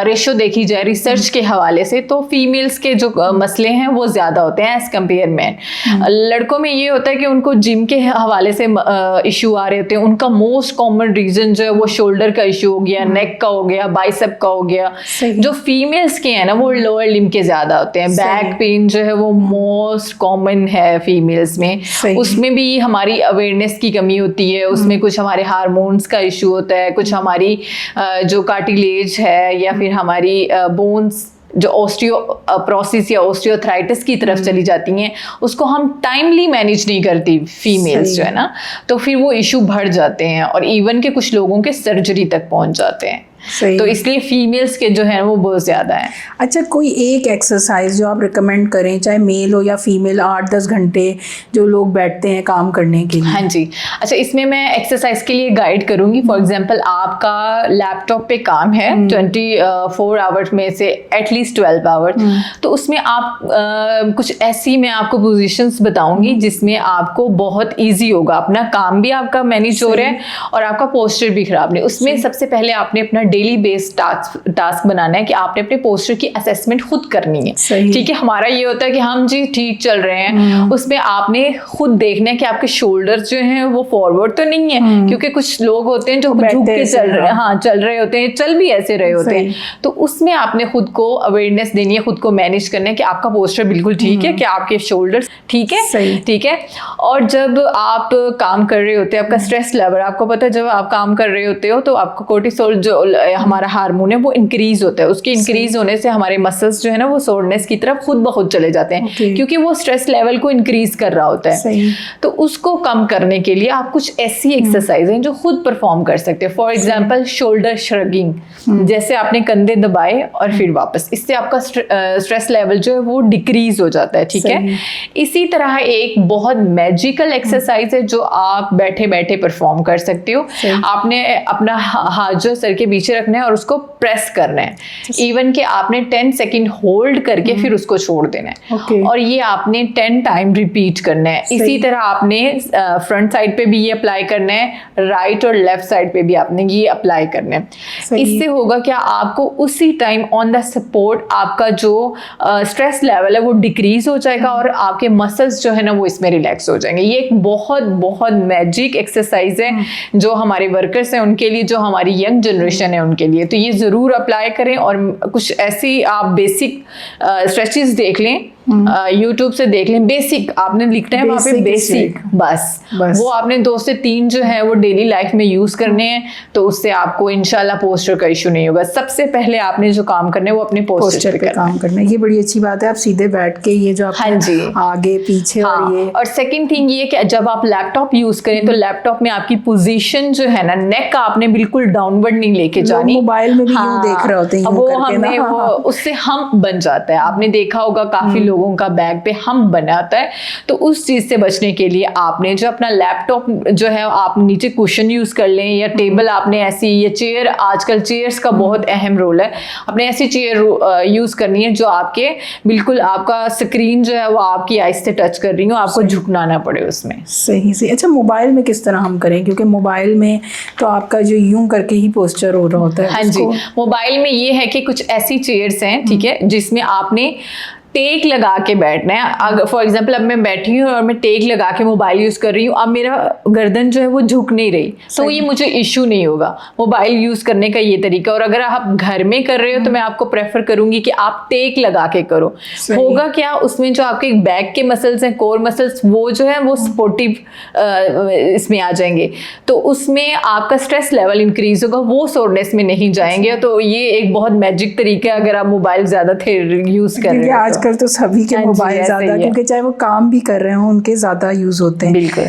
रेशो देखी जाए रिसर्च के हवाले से, तो फीमेल्स के जो मसले हैं वो ज़्यादा होते हैं एज कम्पेयर मैन। लड़कों में ये होता है कि उनको जिम के हवाले से इशू आ रहे होते हैं। उनका मोस्ट कॉमन रीजन जो है वो शोल्डर का इशू हो गया, नेक का हो गया, बाइसेप का हो गया। जो फीमेल्स के हैं ना वो लोअर लिम्ब के ज्यादा होते हैं। बैक पेन जो है वो मोस्ट कॉमन है फीमेल्स में। उसमें भी हमारी अवेयरनेस की कमी होती है, उसमें कुछ हमारे हार्मोन्स का इशू होता है, कुछ हमारी जो कार्टिलेज है या फिर हमारी बोन्स जो ऑस्टियोप्रोसिस या ऑस्टियोथराइटिस की तरफ चली जाती हैं, उसको हम टाइमली मैनेज नहीं करती फीमेल्स जो है ना, तो फिर वो इशू बढ़ जाते हैं और इवन के कुछ लोगों के सर्जरी तक पहुंच जाते हैं। सही। तो इसलिए फीमेल्स के जो है वो बहुत ज़्यादा है। अच्छा, कोई एक एक्सरसाइज जो आप रिकमेंड करें, चाहे मेल हो या फीमेल, 8-10 घंटे जो लोग बैठते हैं काम करने के लिए? हाँ जी। अच्छा, इसमें मैं एक्सरसाइज के लिए गाइड करूंगी। फॉर एग्जांपल आपका लैपटॉप पे काम है 24 आवर्स में से एटलीस्ट 12 आवर्स, तो उसमें आप कुछ ऐसी मैं आपको पोजीशंस बताऊंगी जिसमें आपको बहुत इजी होगा, अपना काम भी आपका मैनेज हो रहा है और आपका पोस्चर भी खराब नहीं। उसमें सबसे पहले आपने अपना डेली बेस्ड टास्क बनाना है कि आपने अपने पोस्चर की असेसमेंट खुद करनी है। ठीक है, हमारा ये होता है कि हम जी ठीक चल रहे हैं, उसमें आपने खुद देखना है कि आपके शोल्डर्स जो हैं वो फॉरवर्ड तो नहीं है, क्योंकि कुछ लोग होते हैं जो झुक के चल रहे हैं, हाँ चल रहे होते हैं, चल भी ऐसे रहे होते हैं। तो उसमें आपने खुद को अवेयरनेस देनी है, खुद को मैनेज करना है कि आपका पोस्चर बिल्कुल ठीक है, कि आपके शोल्डर्स ठीक है, ठीक है। और जब आप काम कर रहे होते हैं, आपका स्ट्रेस लेवल, आपको पता है जब आप काम कर रहे होते हो तो आपका कोर्टिसोल जो हमारा हार्मोन है वो इंक्रीज होता है। उसके इंक्रीज होने से हमारे मसल्स जो है ना वो सोरनेस की तरफ खुद ब खुद चले जाते हैं, क्योंकि वो स्ट्रेस लेवल को इंक्रीज कर रहा होता है। तो उसको कम करने के लिए आप कुछ ऐसी एक्सरसाइज हैं जो खुद परफॉर्म कर सकते हैं। फॉर एग्जांपल शोल्डर श्रगिंग, जैसे आपने कंधे दबाए और फिर वापस, इससे आपका स्ट्रेस लेवल जो है वो डिक्रीज हो जाता है। ठीक है, इसी तरह एक बहुत मैजिकल एक्सरसाइज है जो आप बैठे बैठे परफॉर्म कर सकते हो। आपने अपना हाथ जो सर के पीछे रखना है और उसको प्रेस करना है, इवन कि आपने 10 सेकंड होल्ड करके फिर उसको छोड़ देना है, और ये आपने 10 टाइम रिपीट करना है। इसी तरह आपने फ्रंट साइड पे भी ये अप्लाई करना है, राइट और लेफ्ट साइड पे भी आपने ये अप्लाई करना है। इससे होगा क्या, आपको उसी टाइम ऑन द सपोर्ट आपका जो स्ट्रेस लेवल है वो डिक्रीज हो जाएगा और आपके मसल्स जो है ना वो इसमें रिलैक्स हो जाएंगे। ये एक बहुत बहुत मैजिक एक्सरसाइज है जो हमारे वर्कर्स हैं उनके लिए, जो हमारी यंग जनरेशन है उनके लिए। तो ये ज़रूर अप्लाई करें, और कुछ ऐसी आप बेसिक स्ट्रेचेस देख लें, यूट्यूब से देख लें। बेसिक आपने लिखना है वहाँ पे बेसिक, बस वो आपने 2 से 3 जो है वो डेली लाइफ में यूज करने हैं, तो उससे आपको इंशाल्लाह पोस्चर का इशू नहीं होगा। सबसे पहले आपने जो काम करना है वो अपने पोस्चर पे काम करना है। ये बड़ी अच्छी बात है, आप सीधे बैठ के ये जो आप आगे पीछे, हाँ, और ये। और सेकंड थिंग ये कि जब आप लैपटॉप यूज करें तो लैपटॉप में आपकी पोजीशन जो है ना, नेक आपने बिल्कुल डाउनवर्ड नहीं लेके जानी। मोबाइल में भी यूं देख रहे होते हैं, वो हमें वो उससे हम बन जाता है। आपने देखा होगा काफी लोगों का बैक पे हम बनाता है, तो उस चीज से बचने के लिए आपने जो अपना लैपटॉप जो है आप नीचे कुशन यूज कर लें, या टेबल आपने ऐसी, ये चेयर, आजकल चेयर्स का बहुत अहम रोल है, अपने ऐसी चेयर यूज करनी है जो आपके बिल्कुल आपका स्क्रीन जो है वो आपकी आइज से टच कर रही हो, आपको झुकना ना पड़े उसमें। सही। अच्छा, मोबाइल में किस तरह हम करें, क्योंकि मोबाइल में तो आपका जो यूं करके ही पोस्चर हो रहा होता है। हाँ जी, मोबाइल में ये है कि कुछ ऐसी चेयर्स हैं, ठीक है, जिसमें आपने टेक लगा के बैठना है। अगर फॉर एग्जांपल अब मैं बैठी हूँ और मैं टेक लगा के मोबाइल यूज़ कर रही हूँ, अब मेरा गर्दन जो है वो झुक नहीं रही, तो ये मुझे इशू नहीं होगा मोबाइल यूज़ करने का ये तरीका। और अगर आप घर में कर रहे हो तो मैं आपको प्रेफर करूंगी कि आप टेक लगा के करो। होगा क्या, उसमें जो आपके बैक के मसल्स हैं, कोर मसल्स, वो जो है वो सपोर्टिव इसमें आ जाएंगे, तो उसमें आपका स्ट्रेस लेवल इंक्रीज होगा, वो सोरनेस में नहीं जाएंगे। तो ये एक बहुत मैजिक तरीका है अगर आप मोबाइल ज़्यादा यूज़ कर रहे हो। आजकल तो सभी के मोबाइल ज़्यादा, क्योंकि चाहे वो काम भी कर रहे हो उनके ज़्यादा यूज़ होते हैं। बिल्कुल।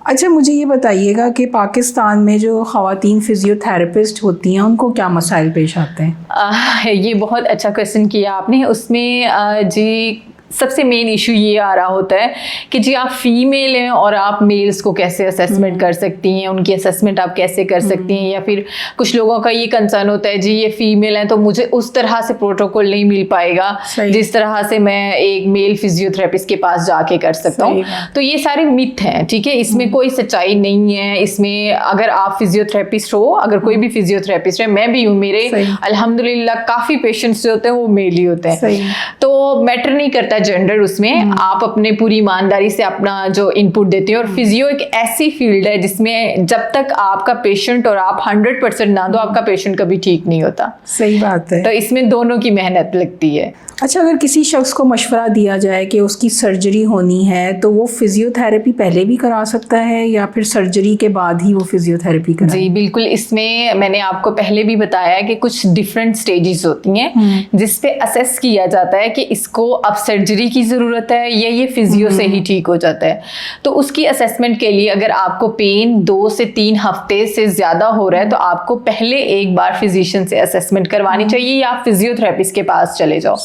अच्छा, मुझे ये बताइएगा कि पाकिस्तान में जो ख़वातीन फिजियोथेरेपिस्ट होती हैं उनको क्या मसाइल पेश आते हैं? ये बहुत अच्छा क्वेश्चन किया आपने। उसमें जी सबसे मेन इशू ये आ रहा होता है कि जी आप फीमेल हैं और आप मेल्स को कैसे असेसमेंट कर सकती हैं, उनकी असेसमेंट आप कैसे कर सकती हैं, या फिर कुछ लोगों का ये कंसर्न होता है जी ये फीमेल है तो मुझे उस तरह से प्रोटोकॉल नहीं मिल पाएगा जिस तरह से मैं एक मेल फिजियोथेरेपिस्ट के पास जाके कर सकता हूँ। तो ये सारे मिथ हैं, ठीक है, इसमें कोई सच्चाई नहीं है। इसमें अगर आप फिजियोथेरेपिस्ट हो, अगर कोई भी फिजियोथेरेपिस्ट है, मैं भी हूँ, मेरे अल्हम्दुलिल्लाह काफ़ी पेशेंट्स जो होते हैं वो मेल ही होते हैं, तो मैटर नहीं करता जेंडर उसमें। आप अपने पूरी ईमानदारी से अपना जो इनपुट देते हैं। और फिजियो एक ऐसी फील्ड है जिसमें जब तक आपका पेशेंट और आप 100% ना दो, आपका पेशेंट कभी ठीक नहीं होता। सही बात है। तो इसमें दोनों की मेहनत लगती है। अच्छा, अगर किसी शख्स को मशवरा दिया जाए कि उसकी सर्जरी होनी है तो वो फिजियोथेरेपी पहले भी करा सकता है या फिर सर्जरी के बाद ही वो फिजियोथेरेपी कराए? जी बिल्कुल, इसमें मैंने आपको पहले भी बताया कि कुछ डिफरेंट स्टेजेस होती हैं जिस पे असेस किया जाता है कि इसको अब सर्जरी की ज़रूरत है या ये फिजियो से ही ठीक हो जाता है। तो उसकी असेसमेंट के लिए अगर आपको पेन 2 से 3 हफ्ते से ज़्यादा हो रहा है तो आपको पहले एक बार फिजिशियन से असेसमेंट करवानी चाहिए या आप फिजियोथेरेपिस्ट के पास चले जाओ।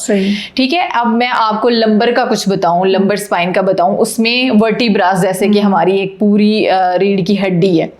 ठीक है, अब मैं आपको लंबर का कुछ बताऊं, लंबर स्पाइन का बताऊं। उसमें वर्टिब्रास जैसे कि हमारी एक पूरी रीढ़ की हड्डी है,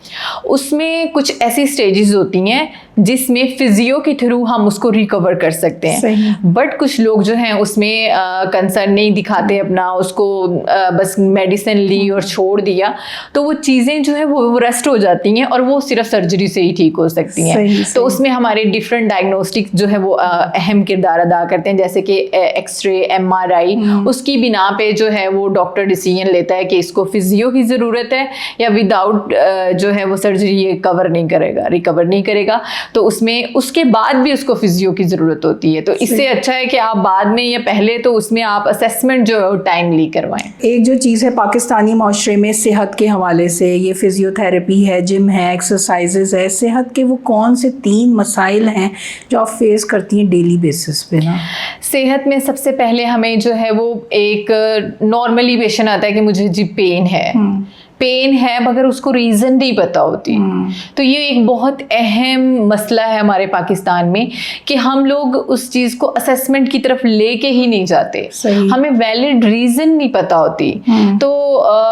उसमें कुछ ऐसी स्टेजेस होती हैं जिसमें फिजियो के थ्रू हम उसको रिकवर कर सकते हैं। बट कुछ लोग जो हैं उसमें कंसर्न नहीं दिखाते अपना, उसको बस मेडिसिन ली और छोड़ दिया, तो वो चीज़ें जो है वो रेस्ट हो जाती हैं और वो सिर्फ सर्जरी से ही ठीक हो सकती हैं। तो उसमें हमारे डिफरेंट डायग्नोस्टिक जो है वो अहम किरदार अदा करते हैं, जैसे कि एक्सरे, MRI। उसकी बिना पे जो है वो डॉक्टर डिसीजन लेता है कि इसको फिजियो की ज़रूरत है या विदाउट जो है वो सर्जरी ये रिकवर नहीं करेगा। तो उसमें उसके बाद भी उसको फिजियो की ज़रूरत होती है। तो इससे अच्छा है कि आप बाद में या पहले तो उसमें आप असेसमेंट जो है वो टाइमली करवाएं। एक जो चीज़ है पाकिस्तानी माशरे में सेहत के हवाले से, ये फिजियोथेरेपी है, जिम है, एक्सरसाइजेज है, सेहत के वो कौन से 3 मसाइल हैं जो आप फेस करती हैं डेली बेसिस पे ना? सेहत में सबसे पहले हमें जो है वो एक नॉर्मली पेशेंट आता है कि मुझे जी पेन है मगर उसको रीज़न नहीं पता होती। तो ये एक बहुत अहम मसला है हमारे पाकिस्तान में कि हम लोग उस चीज़ को असेसमेंट की तरफ लेके ही नहीं जाते, हमें वैलिड रीज़न नहीं पता होती। तो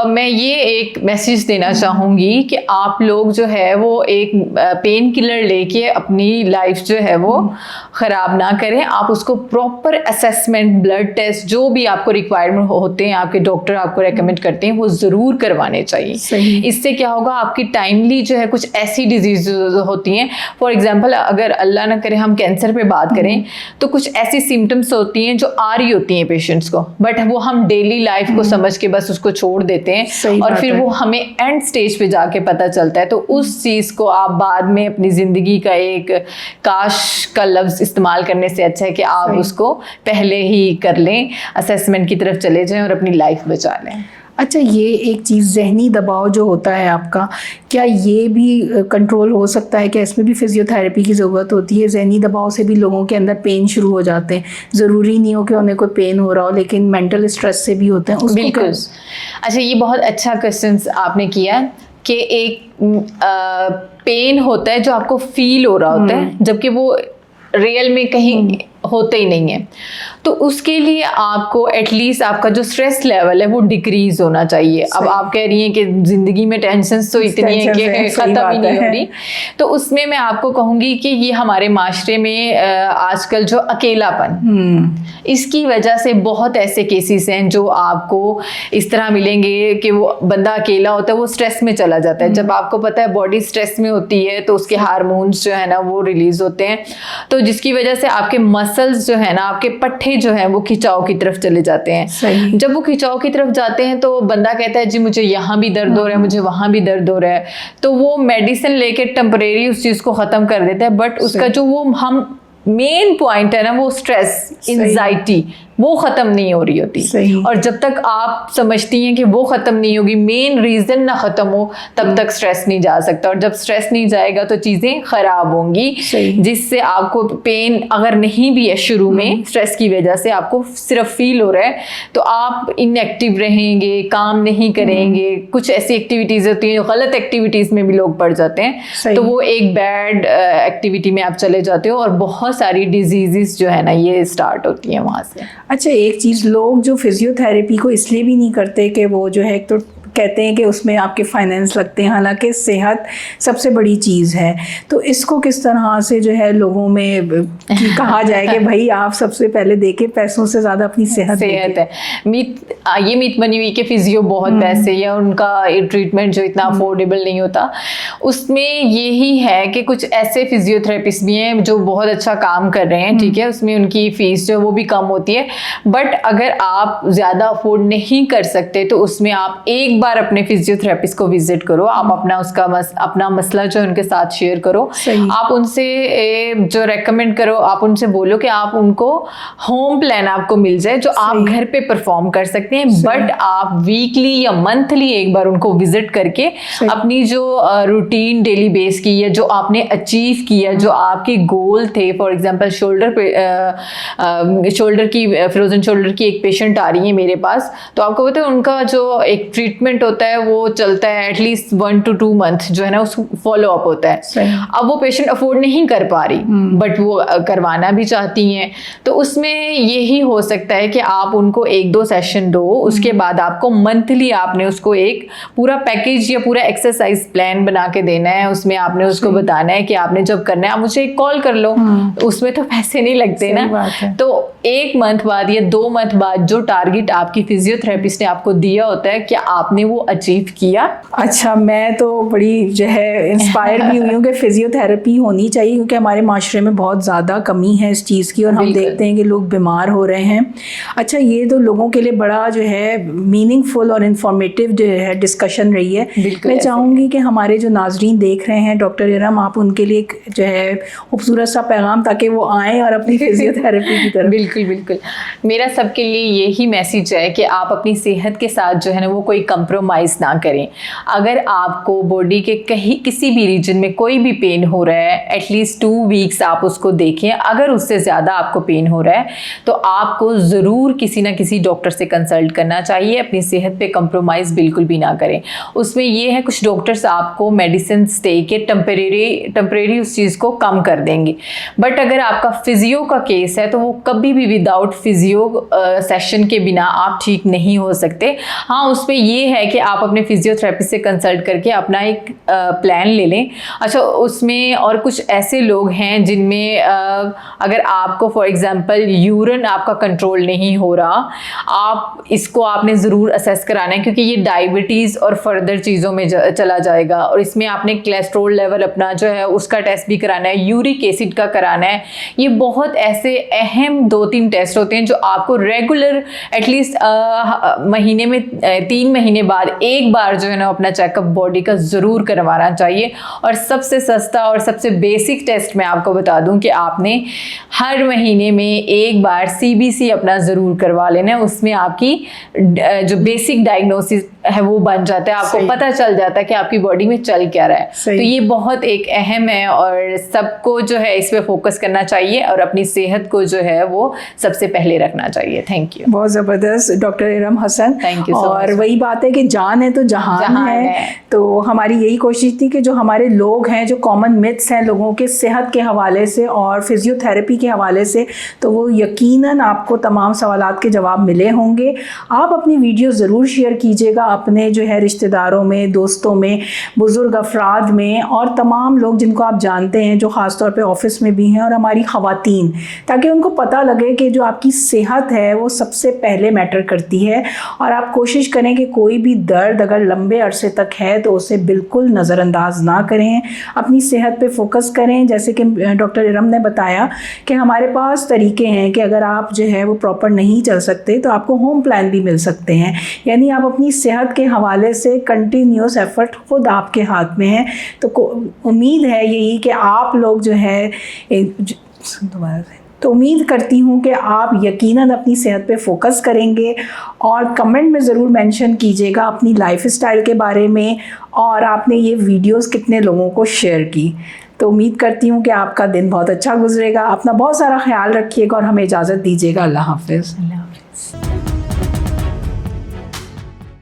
मैं ये एक मैसेज देना चाहूँगी कि आप लोग जो है वो एक पेन किलर लेके अपनी लाइफ जो है वो ख़राब ना करें। आप उसको प्रॉपर असेसमेंट, ब्लड टेस्ट जो भी आपको रिक्वायरमेंट होते हैं, आपके डॉक्टर आपको रेकमेंड करते हैं, वो ज़रूर करवाने चाहिए। इससे क्या होगा, आपकी टाइमली जो है कुछ ऐसी डिजीज होती हैं, फॉर एग्जांपल अगर अल्लाह ना करे हम कैंसर पे बात करें तो कुछ ऐसी सिम्टम्स होती हैं जो आ रही होती हैं पेशेंट्स को, बट वो हम डेली लाइफ को समझ के बस उसको छोड़ देते हैं और फिर वो हमें एंड स्टेज पे जाके पता चलता है। तो उस चीज़ को आप बाद में अपनी ज़िंदगी का एक काश का लफ्ज़ इस्तेमाल करने से अच्छा है कि आप उसको पहले ही कर लें, असेसमेंट की तरफ चले जाएं और अपनी लाइफ बचा लें। अच्छा, ये एक चीज़ जहनी दबाव जो होता है आपका, क्या ये भी कंट्रोल हो सकता है? क्या इसमें भी फिजियोथेरेपी की ज़रूरत होती है? जहनी दबाव से भी लोगों के अंदर पेन शुरू हो जाते हैं, ज़रूरी नहीं हो कि उन्हें कोई पेन हो रहा हो, लेकिन मेंटल स्ट्रेस से भी होते हैं। बिल्कुल। अच्छा, ये बहुत अच्छा क्वेश्चन आपने किया कि एक पेन होता है जो आपको फील हो रहा होता है जबकि वो रियल में कहीं होते ही नहीं है। तो उसके लिए आपको एटलीस्ट आपका जो स्ट्रेस लेवल है वो डिक्रीज होना चाहिए। अब आप कह रही हैं कि ज़िंदगी में टेंशन तो इतनी है कि ख़त्म ही नहीं हो रही, तो उसमें मैं आपको कहूँगी कि ये हमारे माशरे में आजकल जो अकेलापन, इसकी वजह से बहुत ऐसे केसेस हैं जो आपको इस तरह मिलेंगे कि वो बंदा अकेला होता है, वो स्ट्रेस में चला जाता है। जब आपको पता है बॉडी स्ट्रेस में होती है तो उसके हार्मोन्स जो है ना वो रिलीज होते हैं, तो जिसकी वजह से आपके मसल्स जो है ना, आपके पट्टे जो है वो खिंचाव की तरफ चले जाते हैं। जब वो खिंचाव की तरफ जाते हैं तो बंदा कहता है जी मुझे यहाँ भी दर्द हो रहा है, मुझे वहाँ भी दर्द हो रहा है, तो वो मेडिसिन लेके टेम्परेरी उस चीज़ को ख़त्म कर देता है। बट उसका जो वो हम मेन पॉइंट है ना, वो स्ट्रेस, एंजाइटी, वो ख़त्म नहीं हो रही होती। और जब तक आप समझती हैं कि वो ख़त्म नहीं होगी, मेन रीज़न ना ख़त्म हो, तब तक स्ट्रेस नहीं जा सकता। और जब स्ट्रेस नहीं जाएगा तो चीज़ें ख़राब होंगी, जिससे आपको पेन अगर नहीं भी है शुरू में स्ट्रेस की वजह से, आपको सिर्फ फील हो रहा है, तो आप इनएक्टिव रहेंगे, काम नहीं करेंगे। कुछ ऐसी एक्टिविटीज़ होती हैं, गलत एक्टिविटीज़ में भी लोग पड़ जाते हैं, तो वो एक बैड एक्टिविटी में आप चले जाते हो और बहुत सारी डिजीज़ जो है ना ये स्टार्ट होती हैं वहाँ से। अच्छा, एक चीज़, लोग जो फिजियोथेरेपी को इसलिए भी नहीं करते कि वो जो है, एक तो कहते हैं कि उसमें आपके फाइनेंस लगते हैं, हालांकि सेहत सबसे बड़ी चीज़ है। तो इसको किस तरह से जो है लोगों में कहा जाए कि भाई आप सबसे पहले देखें, पैसों से ज़्यादा अपनी सेहत है। ये मीत बनी हुई कि फिजियो बहुत पैसे या उनका ट्रीटमेंट जो इतना अफोर्डेबल नहीं होता। उसमें यही है कि कुछ ऐसे फिजियोथेरेपिस्ट भी हैं जो बहुत अच्छा काम कर रहे हैं, ठीक है, उसमें उनकी फ़ीस जो वो भी कम होती है। बट अगर आप ज़्यादा अफोर्ड नहीं कर सकते तो उसमें आप एक बार अपने फिजियोथेरेपिस्ट को विजिट करो, आप अपना अपना मसला जो है उनके साथ शेयर करो, आप उनसे जो रेकमेंड करो, आप उनसे बोलो कि आप उनको होम प्लान आपको मिल जाए जो आप घर पे परफॉर्म कर सकते हैं, बट आप वीकली या मंथली एक बार उनको विजिट करके अपनी जो रूटीन डेली बेस की या जो आपने अचीव किया, जो आपके गोल थे, फॉर एग्जांपल शोल्डर की फ्रोजन शोल्डर की एक पेशेंट आ रही है मेरे पास, तो आपको पता है उनका जो एक ट्रीटमेंट होता है वो चलता है एटलीस्ट 1 to 2 मंथ जो है ना, उसको फॉलो अप होता है। अब वो पेशेंट अफोर्ड नहीं कर पा रही बट वो करवाना भी चाहती हैं, तो उसमें यही हो सकता है कि आप उनको 1-2 सेशन दो, उसके बाद आपको मंथली आपने उसको एक पूरा पैकेज या पूरा एक्सरसाइज प्लान बना के देना है। उसमें आपने उसको बताना है कि आपने जब करना है आप मुझे एक कॉल कर लो, उसमें तो पैसे नहीं लगते ना। तो 1 मंथ बाद या 2 मंथ बाद जो टारगेट आपकी फिजियोथेरेपिस्ट ने आपको दिया होता है, क्या आपने वो अचीव किया? अच्छा, मैं तो बड़ी जो है इंस्पायर भी हुई हूँ कि फिजियोथेरेपी होनी चाहिए, क्योंकि हमारे माशरे में बहुत ज़्यादा कमी है इस चीज़ की और हम देखते हैं कि लोग बीमार हो रहे हैं। अच्छा, ये तो लोगों के लिए बड़ा जो है मीनिंगफुल और इंफॉर्मेटिव जो है डिस्कशन रही है। मैं चाहूँगी कि हमारे जो नाजरीन देख रहे हैं, डॉक्टर इरम, आप उनके लिए जो है खूबसूरत सा पैगाम, ताकि वो आएँ और अपनी फिजियोथेरेपी की तरफ। बिल्कुल मेरा सबके लिए यही मैसेज है कि आप अपनी सेहत के साथ जो है ना वो कोई कंप्रोमाइज़ ना करें। अगर आपको बॉडी के किसी भी रीजन में कोई भी पेन हो रहा है, एटलीस्ट 2 वीक्स आप उसको देखें। अगर उससे ज़्यादा आपको पेन हो रहा है तो आपको ज़रूर किसी ना किसी डॉक्टर से कंसल्ट करना चाहिए। अपनी सेहत पे कंप्रोमाइज़ बिल्कुल भी ना करें। उसमें ये है, कुछ डॉक्टर्स आपको मेडिसिन दे के टेम्परेरी उस चीज़ को कम कर देंगे, बट अगर आपका फिजियो का केस है तो वो कभी भी विदाउट फिजियो सेशन के बिना आप ठीक नहीं हो सकते। हाँ, उसमें ये है कि आप अपने फिजियोथेरेपिस्ट से कंसल्ट करके अपना एक प्लान ले लें। अच्छा, उसमें और कुछ ऐसे लोग हैं जिनमें अगर आपको फॉर एग्जांपल यूरिन आपका कंट्रोल नहीं हो रहा, आप इसको आपने ज़रूर असेस कराना है, क्योंकि ये डायबिटीज़ और फर्दर चीज़ों में चला जाएगा। और इसमें आपने कोलेस्ट्रॉल लेवल अपना जो है उसका टेस्ट भी कराना है, यूरिक एसिड का कराना है। ये बहुत ऐसे अहम 2-3 टेस्ट होते हैं जो आपको रेगुलर एटलीस्ट महीने में 3 महीने बाद एक बार जो है ना अपना चेकअप बॉडी का ज़रूर करवाना चाहिए। और सबसे सस्ता और सबसे बेसिक टेस्ट मैं आपको बता दूं कि आपने हर महीने में एक बार CBC अपना ज़रूर करवा लेना है। उसमें आपकी जो बेसिक डायग्नोसिस है वो बन जाता है, आपको पता चल जाता है कि आपकी बॉडी में चल क्या रहा है। तो ये बहुत एक अहम है और सबको जो है इस पे फोकस करना चाहिए और अपनी सेहत को जो है वो सबसे पहले रखना चाहिए। Thank you. बहुत ज़बरदस्त doctor Iram Hasan, thank you. और वही बात है कि जान है तो जहान है। तो हमारी यही कोशिश थी कि जो हमारे लोग हैं, जो कॉमन मिथ्स हैं लोगों के सेहत के हवाले से और फिजियोथेरेपी के हवाले से, तो वो यकीनन आपको तमाम सवालात के जवाब मिले होंगे। आप अपनी वीडियो ज़रूर शेयर कीजिएगा अपने जो है रिश्तेदारों में, दोस्तों में, बुज़ुर्ग अफराद में और तमाम लोग जिनको आप जानते हैं, जो ख़ास तौर पे ऑफिस में भी हैं, और हमारी ख़वातीन, ताकि उनको पता लगे कि जो आपकी सेहत है वो सबसे पहले मैटर करती है। और आप कोशिश करें कि कोई भी दर्द अगर लंबे अरसे तक है तो उसे बिल्कुल नज़रअंदाज ना करें, अपनी सेहत पे फोकस करें। जैसे कि डॉक्टर इरम ने बताया कि हमारे पास तरीके हैं कि अगर आप जो है वो प्रॉपर नहीं चल सकते तो आपको होम प्लान भी मिल सकते हैं। यानी आप अपनी सेहत के हवाले से कंटिन्यूस एफर्ट खुद आपके हाथ में है। तो उम्मीद है यही कि आप लोग जो है दोबारा से तो उम्मीद करती हूँ कि आप यकीनन अपनी सेहत पे फोकस करेंगे और कमेंट में ज़रूर मेंशन कीजिएगा अपनी लाइफस्टाइल के बारे में और आपने ये वीडियोस कितने लोगों को शेयर की। तो उम्मीद करती हूँ कि आपका दिन बहुत अच्छा गुजरेगा। अपना बहुत सारा ख्याल रखिएगा और हमें इजाज़त दीजिएगा। अल्लाह हाफ़िज़।